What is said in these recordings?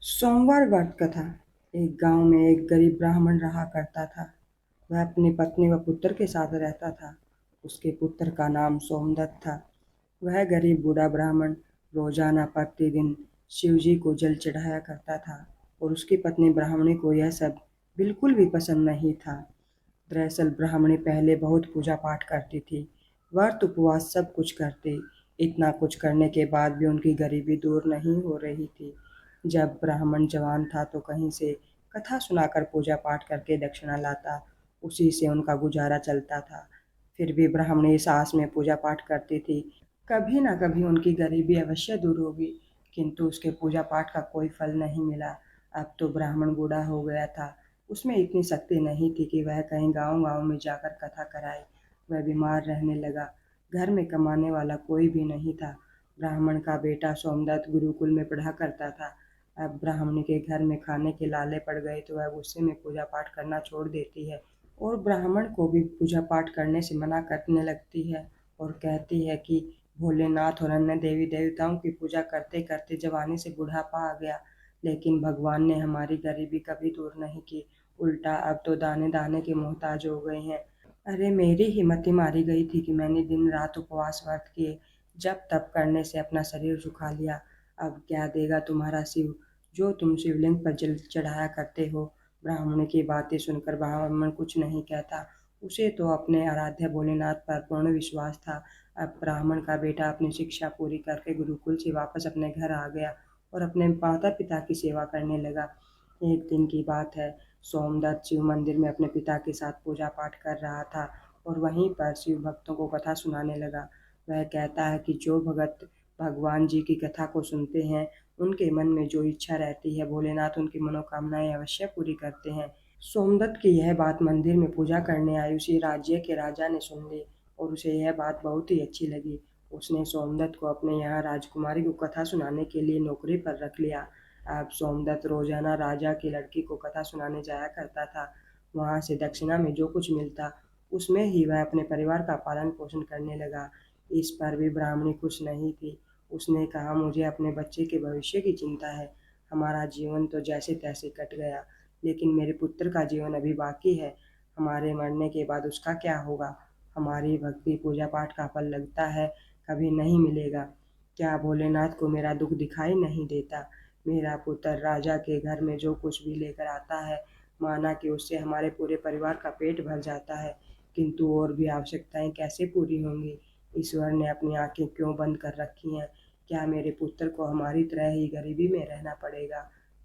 सोमवार व्रत कथा। एक गांव में एक गरीब ब्राह्मण रहा करता था। वह अपनी पत्नी व पुत्र के साथ रहता था। उसके पुत्र का नाम सोमदत्त था। वह गरीब बूढ़ा ब्राह्मण रोजाना प्रतिदिन शिव जी को जल चढ़ाया करता था और उसकी पत्नी ब्राह्मणी को यह सब बिल्कुल भी पसंद नहीं था। दरअसल ब्राह्मणी पहले बहुत पूजा पाठ करती थी, व्रत उपवास सब कुछ करती। इतना कुछ करने के बाद भी उनकी गरीबी दूर नहीं हो रही थी। जब ब्राह्मण जवान था तो कहीं से कथा सुनाकर पूजा पाठ करके दक्षिणा लाता, उसी से उनका गुजारा चलता था। फिर भी ब्राह्मणी इस आस में पूजा पाठ करती थी, कभी ना कभी उनकी गरीबी अवश्य दूर होगी। किंतु उसके पूजा पाठ का कोई फल नहीं मिला। अब तो ब्राह्मण बूढ़ा हो गया था। उसमें इतनी शक्ति नहीं थी कि वह कहीं गांव-गांव में जाकर कथा कराए। वह बीमार रहने लगा। घर में कमाने वाला कोई भी नहीं था। ब्राह्मण का बेटा सोमदत्त गुरुकुल में पढ़ा करता था। अब ब्राह्मणी के घर में खाने के लाले पड़ गए तो वह गुस्से में पूजा पाठ करना छोड़ देती है और ब्राह्मण को भी पूजा पाठ करने से मना करने लगती है और कहती है कि भोलेनाथ और अन्य देवी देवताओं की पूजा करते करते जवानी से बुढ़ापा आ गया, लेकिन भगवान ने हमारी गरीबी कभी दूर नहीं की। उल्टा अब तो दाने दाने के मोहताज हो गए हैं। अरे मेरी हिम्मत ही मारी गई थी कि मैंने दिन रात उपवास व्रत किए, जप तप करने से अपना शरीर सुखा लिया। अब क्या देगा तुम्हारा शिव, जो तुम शिवलिंग पर जल चढ़ाया करते हो। ब्राह्मण की बातें सुनकर ब्राह्मण कुछ नहीं कहता। उसे तो अपने आराध्य भोलेनाथ पर पूर्ण विश्वास था। अब ब्राह्मण का बेटा अपनी शिक्षा पूरी करके गुरुकुल से वापस अपने घर आ गया और अपने माता पिता की सेवा करने लगा। एक दिन की बात है। सोमदत्त शिव मंदिर में अपने पिता के साथ पूजा पाठ कर रहा था और वहीं पर शिव भक्तों को कथा सुनाने लगा। वह कहता है कि जो भगत भगवान जी की कथा को सुनते हैं, उनके मन में जो इच्छा रहती है भोलेनाथ उनकी मनोकामनाएं अवश्य पूरी करते हैं। सोमदत्त की यह बात मंदिर में पूजा करने आए उसी राज्य के राजा ने सुन ली और उसे यह बात बहुत ही अच्छी लगी। उसने सोमदत्त को अपने यहाँ राजकुमारी को कथा सुनाने के लिए नौकरी पर रख लिया। अब सोमदत्त रोजाना राजा की लड़की को कथा सुनाने जाया करता था। वहाँ से दक्षिणा में जो कुछ मिलता, उसमें ही वह अपने परिवार का पालन पोषण करने लगा। इस पर भी ब्राह्मणी खुश नहीं थी। उसने कहा, मुझे अपने बच्चे के भविष्य की चिंता है। हमारा जीवन तो जैसे तैसे कट गया, लेकिन मेरे पुत्र का जीवन अभी बाकी है। हमारे मरने के बाद उसका क्या होगा। हमारी भक्ति पूजा पाठ का फल लगता है कभी नहीं मिलेगा। क्या भोलेनाथ को मेरा दुख दिखाई नहीं देता। मेरा पुत्र राजा के घर में जो कुछ भी लेकर आता है, माना कि उससे हमारे पूरे परिवार का पेट भर जाता है, किंतु और भी आवश्यकताएं कैसे पूरी होंगी। ईश्वर ने अपनी आंखें क्यों बंद कर रखी हैं। क्या मेरे पुत्र को हमारी तरह ही गरीबी में रहना पड़ेगा।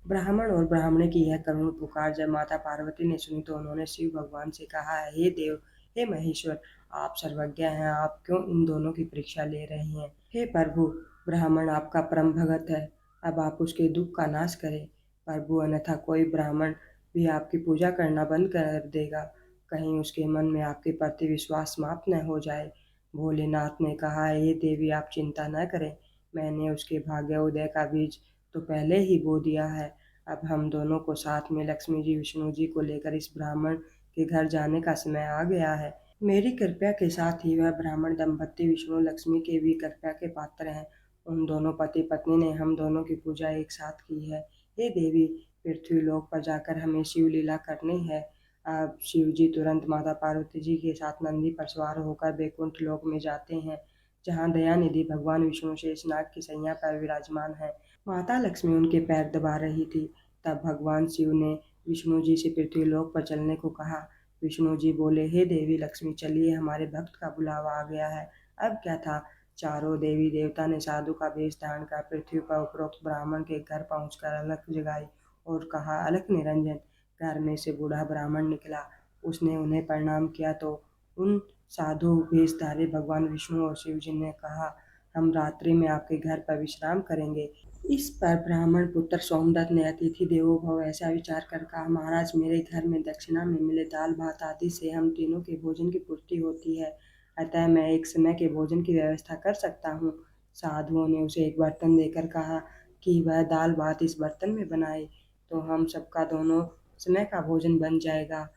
ब्राह्मण और ब्राह्मणी की यह करुण पुकार जब माता पार्वती ने सुनी तो उन्होंने शिव भगवान से कहा, हे देव, हे महेश्वर, आप सर्वज्ञ हैं, आप क्यों इन दोनों की परीक्षा ले रहे हैं। हे प्रभु, ब्राह्मण आपका परम भगत है, अब आप उसके दुख का नाश करें। प्रभु, अन्यथा कोई ब्राह्मण भी आपकी पूजा करना बंद कर देगा, कहीं उसके मन में आपके प्रति विश्वास समाप्त न हो जाए। भोलेनाथ ने कहा, हे देवी, आप चिंता न करें, मैंने उसके भाग्य उदय का बीज तो पहले ही बो दिया है। अब हम दोनों को साथ में लक्ष्मी जी विष्णु जी को लेकर इस ब्राह्मण के घर जाने का समय आ गया है। मेरी कृपया के साथ ही वह ब्राह्मण दंपत्ति विष्णु लक्ष्मी के भी कृपा के पात्र हैं। उन दोनों पति पत्नी ने हम दोनों की पूजा एक साथ की है। हे देवी, पृथ्वी लोक पर जाकर हमें शिव लीला करनी है। अब शिव जी तुरंत माता पार्वती जी के साथ नंदी पर सवार होकर बैकुंठ लोक में जाते हैं, जहाँ दयानिधि भगवान विष्णु शेषनाग की सैया पर विराजमान है। माता लक्ष्मी उनके पैर दबा रही थी। तब भगवान शिव ने विष्णु जी से पृथ्वी लोक पर चलने को कहा। विष्णु जी बोले, हे देवी लक्ष्मी, चलिए, हमारे भक्त का बुलावा आ गया है। अब क्या था। चारों देवी देवता ने साधु का वेश धारण कर पृथ्वी पर उपरोक्त ब्राह्मण के घर पहुंचकर अलख जगाई और कहा, अलख निरंजन। घर में से बूढ़ा ब्राह्मण निकला। उसने उन्हें प्रणाम किया तो उन साधु वेशधारी भगवान विष्णु और शिव जी ने कहा, हम रात्रि में आपके घर पर विश्राम करेंगे। इस पर ब्राह्मण पुत्र सोमदत्त ने अतिथि देवो भव ऐसा विचार कर कहा, महाराज, मेरे घर में दक्षिणा में मिले दाल भात आदि से हम तीनों के भोजन की पूर्ति होती है, अतः मैं एक समय के भोजन की व्यवस्था कर सकता हूँ। साधुओं ने उसे एक बर्तन देकर कहा कि वह दाल भात इस बर्तन में बनाए, तो हम सबका दोनों समय का भोजन बन जाएगा।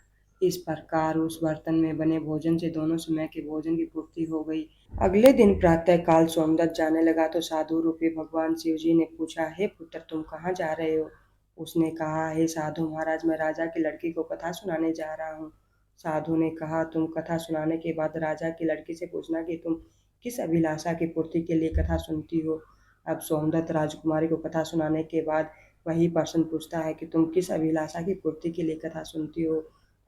इस प्रकार उस बर्तन में बने भोजन से दोनों समय के भोजन की पूर्ति हो गई। अगले दिन प्रातः काल सोमदत्त जाने लगा तो साधु रूपी भगवान शिव जी ने पूछा, हे पुत्र, तुम कहाँ जा रहे हो। उसने कहा, हे साधु महाराज, मैं राजा की लड़की को कथा सुनाने जा रहा हूँ। साधु ने कहा, तुम कथा सुनाने के बाद राजा की लड़की से पूछना कि तुम किस अभिलाषा की पूर्ति के लिए कथा सुनती हो। अब सोमदत्त राजकुमारी को कथा सुनाने के बाद वही प्रश्न पूछता है कि तुम किस अभिलाषा की पूर्ति के लिए कथा सुनती हो।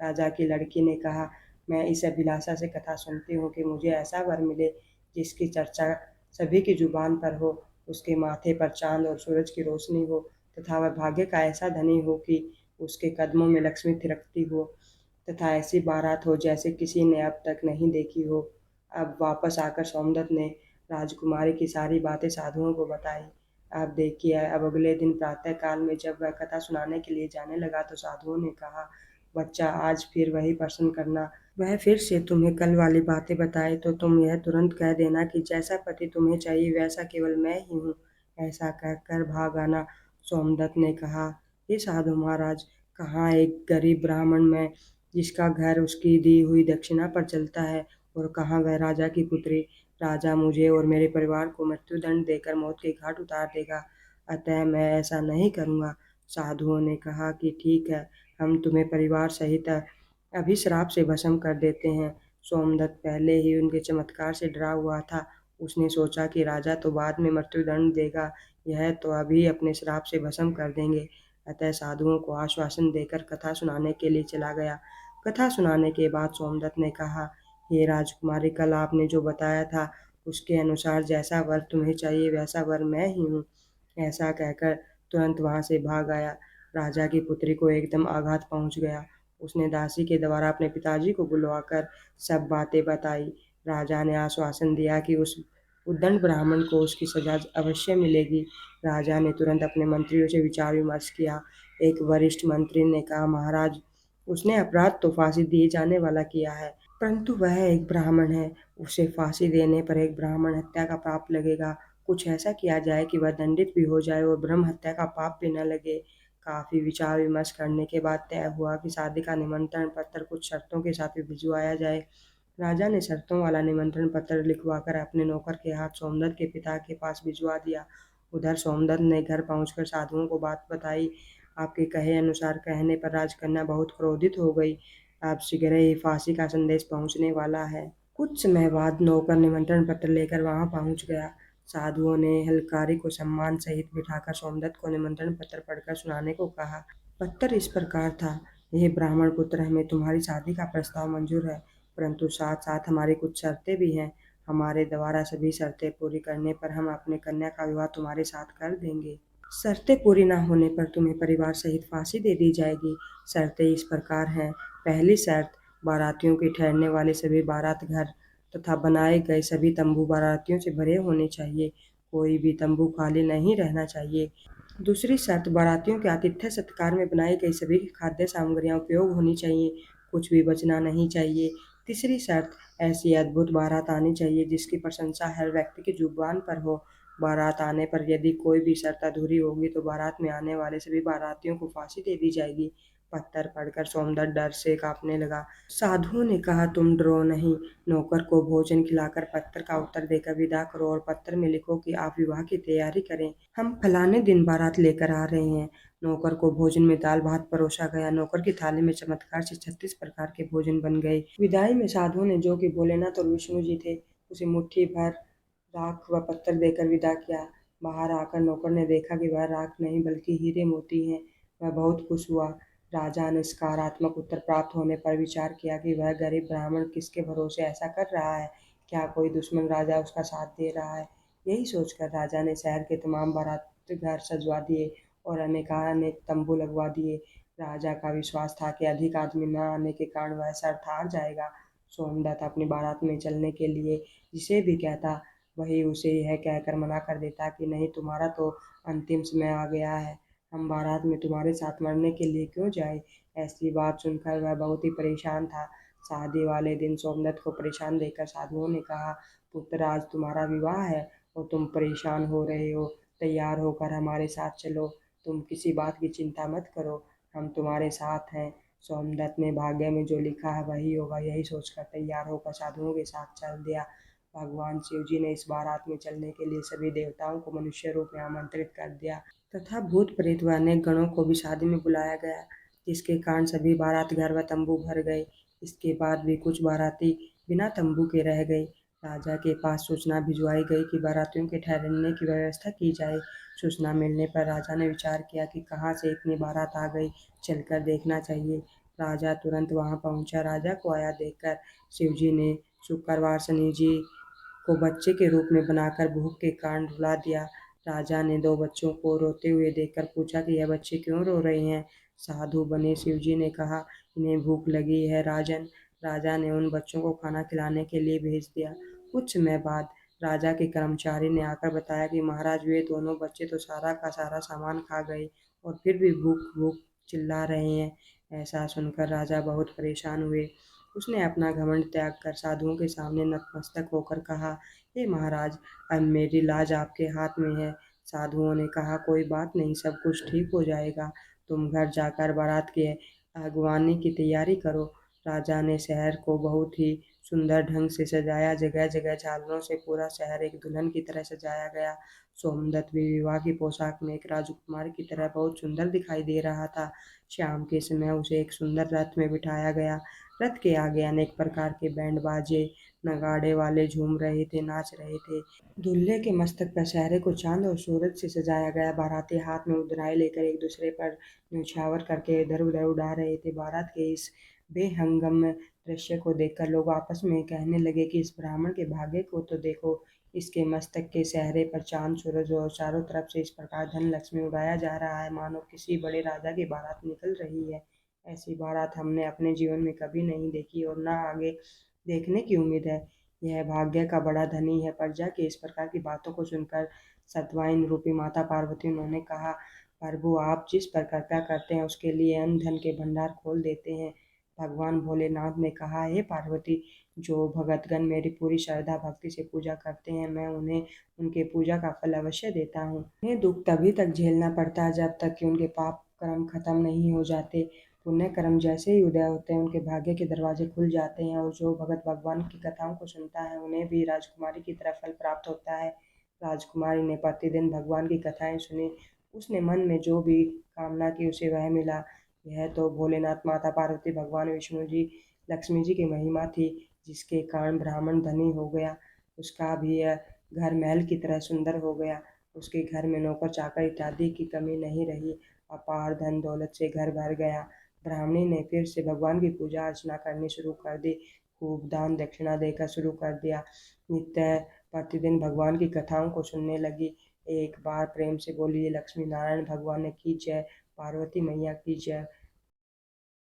राजा की लड़की ने कहा, मैं इस अभिलाषा से कथा सुनती हूँ कि मुझे ऐसा वर मिले जिसकी चर्चा सभी की जुबान पर हो, उसके माथे पर चांद और सूरज की रोशनी हो तथा वह भाग्य का ऐसा धनी हो कि उसके कदमों में लक्ष्मी थिरकती हो तथा ऐसी बारात हो जैसे किसी ने अब तक नहीं देखी हो। अब वापस आकर सोमदत्त ने राजकुमारी की सारी बातें साधुओं को बताई। अब देखिए, अब अगले दिन प्रातः काल में जब वह कथा सुनाने के लिए जाने लगा तो साधुओं ने कहा, बच्चा, आज फिर वही प्रश्न करना। वह फिर से तुम्हें कल वाली बातें बताए तो तुम यह तुरंत कह देना कि जैसा पति तुम्हें चाहिए वैसा केवल मैं ही हूँ। ऐसा कहकर भाग आना। सोमदत्त ने कहा, हे साधु महाराज, कहाँ एक गरीब ब्राह्मण में जिसका घर उसकी दी हुई दक्षिणा पर चलता है, और कहाँ वह राजा की पुत्री। राजा मुझे और मेरे परिवार को मृत्युदंड देकर मौत के घाट उतार देगा, अतः मैं ऐसा नहीं करूँगा। साधुओं ने कहा कि ठीक है, हम तुम्हें परिवार सहित अभी श्राप से भस्म कर देते हैं। सोमदत्त पहले ही उनके चमत्कार से डरा हुआ था। उसने सोचा कि राजा तो बाद में मृत्युदंड देगा, यह तो अभी अपने श्राप से भस्म कर देंगे। अतः साधुओं को आश्वासन देकर कथा सुनाने के लिए चला गया। कथा सुनाने के बाद सोमदत्त ने कहा, हे राजकुमारी, कल आपने जो बताया था उसके अनुसार जैसा वर तुम्हें चाहिए वैसा वर मैं ही हूँ। ऐसा कहकर तुरंत वहां से भाग आया। राजा की पुत्री को एकदम आघात पहुंच गया। उसने दासी के द्वारा अपने पिताजी को बुलवाकर सब बातें बताई। राजा ने आश्वासन दिया कि उस उद्दंड ब्राह्मण को उसकी सजा अवश्य मिलेगी। राजा ने तुरंत अपने मंत्रियों से विचार विमर्श किया। एक वरिष्ठ मंत्री ने कहा, महाराज, उसने अपराध तो फांसी दिए जाने वाला किया है, परंतु वह एक ब्राह्मण है। उसे फांसी देने पर एक ब्राह्मण हत्या का पाप लगेगा। कुछ ऐसा किया जाए कि वह दंडित भी हो जाए और ब्रह्म हत्या का पाप भी न लगे। काफी विचार विमर्श करने के बाद तय हुआ कि शादी का निमंत्रण पत्र कुछ शर्तों के साथ भिजवाया जाए। राजा ने शर्तों वाला निमंत्रण पत्र लिखवाकर अपने नौकर के हाथ सोमदत्त के पिता के पास भिजवा दिया। उधर सोमदत्त ने घर पहुंचकर साधुओं को बात बताई। आपके कहे अनुसार कहने पर राजकन्या बहुत क्रोधित हो गई। अब शीघ्र ही फांसी का संदेश पहुंचने वाला है। कुछ समय बाद नौकर निमंत्रण पत्र लेकर वहां पहुंच गया। साधुओं ने हलकारी को सम्मान सहित बिठाकर सोमदत्त को निमंत्रण पत्र पढ़कर सुनाने को कहा। पत्र इस प्रकार था, हे ब्राह्मण पुत्र, हमें तुम्हारी शादी का प्रस्ताव मंजूर है, परंतु साथ साथ हमारी कुछ शर्तें भी हैं। हमारे द्वारा सभी शर्तें पूरी करने पर हम अपने कन्या का विवाह तुम्हारे साथ कर देंगे। शर्तें पूरी न होने पर तुम्हें परिवार सहित फांसी दे दी जाएगी। शर्तें इस प्रकार हैं। पहली शर्त, बारातियों के ठहरने वाले सभी बारात घर तथा बनाए गए सभी तंबू बारातियों से भरे होने चाहिए। कोई भी तंबू खाली नहीं रहना चाहिए। दूसरी शर्त, बारातियों के आतिथ्य सत्कार में बनाई गई सभी खाद्य सामग्रियां उपयोग होनी चाहिए, कुछ भी बचना नहीं चाहिए। तीसरी शर्त, ऐसी अद्भुत बारात आनी चाहिए जिसकी प्रशंसा हर व्यक्ति की जुबान पर हो। बारात आने पर यदि कोई भी शर्त अधूरी होगी तो बारात में आने वाले सभी बारातियों को फांसी दे दी जाएगी। पत्थर पढ़कर सोमदत्त डर से कांपने लगा। साधुओं ने कहा, तुम डरो नहीं। नौकर को भोजन खिलाकर पत्थर का उत्तर देकर विदा करो और पत्थर में लिखो कि आप विवाह की तैयारी करें, हम फलाने दिन बारात लेकर आ रहे हैं। नौकर को भोजन में दाल भात परोसा गया। नौकर की थाली में चमत्कार से 36 प्रकार के भोजन बन गए। विदाई में साधुओं ने, जो कि भोलेनाथ और विष्णु जी थे, उसे मुट्ठी भर राख व पत्थर देकर विदा किया। बाहर आकर नौकर ने देखा कि वह राख नहीं बल्कि हीरे मोती हैं। वह बहुत खुश हुआ। राजा ने सकारात्मक उत्तर प्राप्त होने पर विचार किया कि वह गरीब ब्राह्मण किसके भरोसे ऐसा कर रहा है, क्या कोई दुश्मन राजा उसका साथ दे रहा है। यही सोचकर राजा ने शहर के तमाम बारात घर सजवा दिए और अनेकानेक तंबू लगवा दिए। राजा का विश्वास था कि अधिक आदमी न आने के कारण वह शर्त हार जाएगा। सोमदत्त अपनी बारात में चलने के लिए जिसे भी कहता वही उसे यह कहकर मना कर देता कि नहीं, तुम्हारा तो अंतिम समय आ गया है, हम बारात में तुम्हारे साथ मरने के लिए क्यों जाए। ऐसी बात सुनकर वह बहुत ही परेशान था। शादी वाले दिन सोमदत्त को परेशान देखकर साधुओं ने कहा, पुत्र, आज तुम्हारा विवाह है और तुम परेशान हो रहे हो, तैयार होकर हमारे साथ चलो। तुम किसी बात की चिंता मत करो, हम तुम्हारे साथ हैं। सोमदत्त ने भाग्य में जो लिखा है वही होगा, यही सोचकर तैयार होकर साधुओं के साथ चल दिया। भगवान शिव जी ने इस बारात में चलने के लिए सभी देवताओं को मनुष्य रूप में आमंत्रित कर दिया। तथा भूत प्रेत व अनेक गणों को भी शादी में बुलाया गया, जिसके कारण सभी बारात घर व तंबू भर गए। इसके बाद भी कुछ बाराती बिना तंबू के रह गए। राजा के पास सूचना भिजवाई गई कि बारातियों के ठहरने की व्यवस्था की जाए। सूचना मिलने पर राजा ने विचार किया कि कहाँ से इतनी बारात आ गई, चलकर देखना चाहिए। राजा तुरंत वहां पहुंचा। राजा को आया देखकर शिवजी ने शुक्रवार शनि जी को बच्चे के रूप में बनाकर भूख के कारण रुला दिया। राजा ने दो बच्चों को रोते हुए देखकर पूछा कि यह बच्चे क्यों रो रहे हैं। साधु बने शिवजी ने कहा, इन्हें भूख लगी है राजन। राजा ने उन बच्चों को खाना खिलाने के लिए भेज दिया। कुछ समय बाद राजा के कर्मचारी ने आकर बताया कि महाराज, वे दोनों बच्चे तो सारा का सारा सामान खा गए और फिर भी भूख भूख चिल्ला रहे हैं। ऐसा सुनकर राजा बहुत परेशान हुए। उसने अपना घमंड त्याग कर साधुओं के सामने नतमस्तक होकर कहा, हे महाराज, अब मेरी लाज आपके हाथ में है। साधुओं ने कहा, कोई बात नहीं, सब कुछ ठीक हो जाएगा। तुम घर जाकर बारात के अगवानी की तैयारी करो। राजा ने शहर को बहुत ही सुंदर ढंग से सजाया। जगह जगह झालरों से पूरा शहर एक दुल्हन की तरह सजाया गया। सोमदत्त भी विवाह की पोशाक में एक राजकुमार की तरह बहुत सुंदर दिखाई दे रहा था। शाम के समय उसे एक सुंदर रथ में बिठाया गया। रथ के आगे अनेक प्रकार के बैंड बाजे नगाड़े वाले झूम रहे थे, नाच रहे थे। दूल्हे के मस्तक पर चेहरे को चांद और सूरज से सजाया गया। बाराती हाथ में उधराई लेकर एक दूसरे पर न्यौछावर करके इधर उधर उड़ा रहे थे। बारात के इस बेहंगम दृश्य को देखकर लोग आपस में कहने लगे कि इस ब्राह्मण के भाग्य को तो देखो, इसके मस्तक के चेहरे पर चांद सूरज और चारों तरफ से इस प्रकार धन लक्ष्मी उड़ाया जा रहा है मानो किसी बड़े राजा की बारात निकल रही है। ऐसी बारात हमने अपने जीवन में कभी नहीं देखी और न आगे देखने की उम्मीद है। यह भाग्य का बड़ा धनी है। प्रजा की इस प्रकार की बातों को सुनकर सतवाइन रूपी माता पार्वती उन्होंने कहा, प्रभु, आप जिस पर कृपा करते हैं उसके लिए अन्न धन के भंडार खोल देते हैं। भगवान भोलेनाथ ने कहा, हे पार्वती, जो भगतगण मेरी पूरी श्रद्धा भक्ति से पूजा करते हैं, मैं उन्हें उनके पूजा का फल अवश्य देता हूँ। उन्हें दुख तभी तक झेलना पड़ता है जब तक कि उनके पाप कर्म खत्म नहीं हो जाते। पुण्य कर्म जैसे ही उदय होते हैं, उनके भाग्य के दरवाजे खुल जाते हैं और जो भगत भगवान की कथाओं को सुनता है उन्हें भी राजकुमारी की तरह फल प्राप्त होता है। राजकुमारी ने प्रतिदिन भगवान की कथाएं सुनी। उसने मन में जो भी कामना की उसे वह मिला। यह तो भोलेनाथ, माता पार्वती, भगवान विष्णु जी, लक्ष्मी जी की महिमा थी, जिसके कारण ब्राह्मण धनी हो गया। उसका भी यह घर महल की तरह सुंदर हो गया। उसके घर में नौकर चाकर इत्यादि की कमी नहीं रही। अपार धन दौलत से घर भर गया। ब्राह्मणी ने फिर से भगवान की पूजा अर्चना करनी शुरू कर दी। खूब दान दक्षिणा देकर शुरू कर दिया। नित्य प्रतिदिन भगवान की कथाओं को सुनने लगी। एक बार प्रेम से बोली, लक्ष्मी नारायण भगवान की जय, पार्वती मैया की जय।